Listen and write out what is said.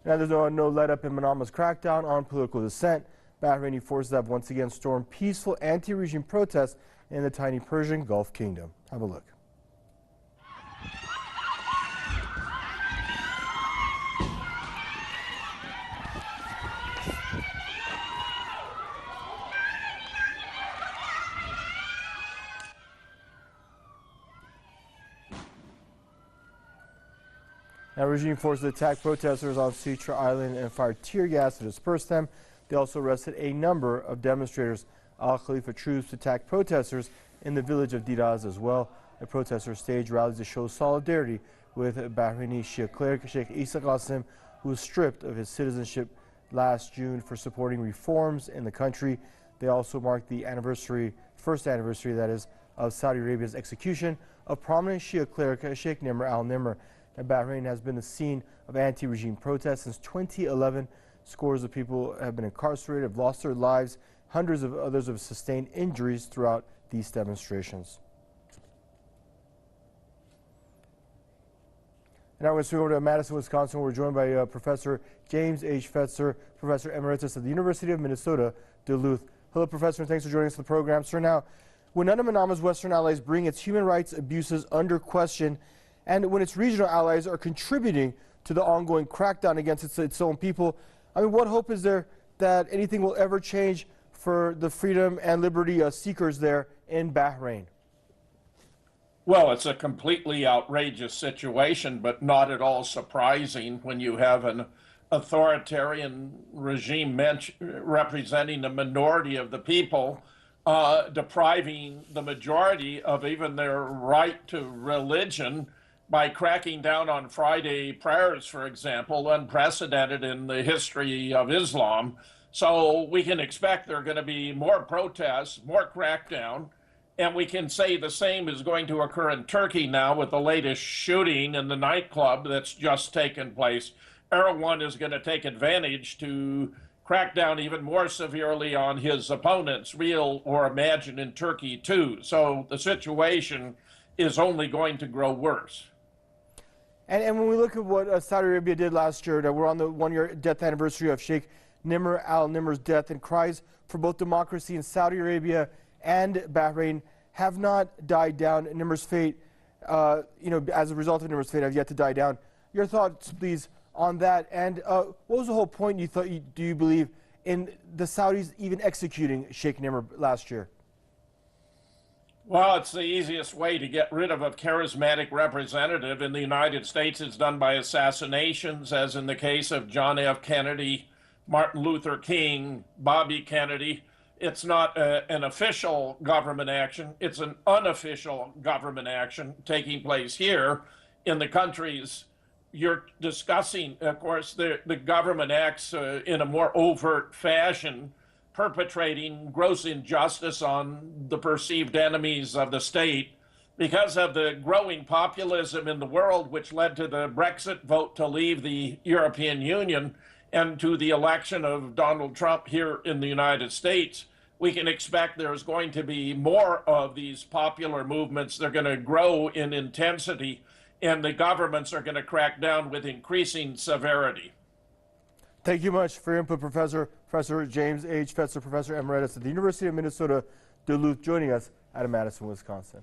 Now there's no let-up in Manama's crackdown on political dissent. Bahraini forces have once again stormed peaceful anti-regime protests in the tiny Persian Gulf Kingdom. Have a look. Now, regime forces attacked protesters on Sitra Island and fired tear gas to disperse them. They also arrested a number of demonstrators. Al Khalifa troops attacked protesters in the village of Diraz as well. The protesters staged rallies to show solidarity with Bahraini Shia cleric Sheikh Isa Qasim, who was stripped of his citizenship last June for supporting reforms in the country. They also marked the first anniversary that is, of Saudi Arabia's execution of prominent Shia cleric Sheikh Nimr al-Nimr. Bahrain has been the scene of anti-regime protests since 2011. Scores of people have been incarcerated, have lost their lives. Hundreds of others have sustained injuries throughout these demonstrations. And now we're going to swing over to Madison, Wisconsin. We're joined by Professor James H. Fetzer, Professor Emeritus at the University of Minnesota, Duluth. Hello, Professor, and thanks for joining us on the program. Sir, now, when none of Manama's Western allies bring its human rights abuses under question, and when its regional allies are contributing to the ongoing crackdown against its own people, I mean, what hope is there that anything will ever change for the freedom and liberty seekers there in Bahrain? Well, it's a completely outrageous situation, but not at all surprising when you have an authoritarian regime representing the minority of the people, depriving the majority of even their right to religion by cracking down on Friday prayers, for example, unprecedented in the history of Islam. So we can expect there are going to be more protests, more crackdown, and we can say the same is going to occur in Turkey now with the latest shooting in the nightclub that's just taken place. Erdogan is going to take advantage to crack down even more severely on his opponents, real or imagined, in Turkey too. So the situation is only going to grow worse. And when we look at what Saudi Arabia did last year, that we're on the one-year death anniversary of Sheikh Nimr al-Nimr's death, and cries for both democracy in Saudi Arabia and Bahrain have not died down. Nimr's fate, as a result of Nimr's fate, have yet to die down. Your thoughts, please, on that. And what was the whole point, do you believe, in the Saudis even executing Sheikh Nimr last year? Well, it's the easiest way to get rid of a charismatic representative. In the United States, it's done by assassinations, as in the case of John F. Kennedy, Martin Luther King, Bobby Kennedy. It's not an official government action. It's an unofficial government action taking place here in the countries you're discussing. Of course, the government acts in a more overt fashion, perpetrating gross injustice on the perceived enemies of the state because of the growing populism in the world, which led to the Brexit vote to leave the European Union and to the election of Donald Trump here in the United States. We can expect there's going to be more of these popular movements. They're going to grow in intensity, and the governments are going to crack down with increasing severity. Thank you much for your input, Professor James H. Fetzer, Professor Emeritus at the University of Minnesota, Duluth, joining us out of Madison, Wisconsin.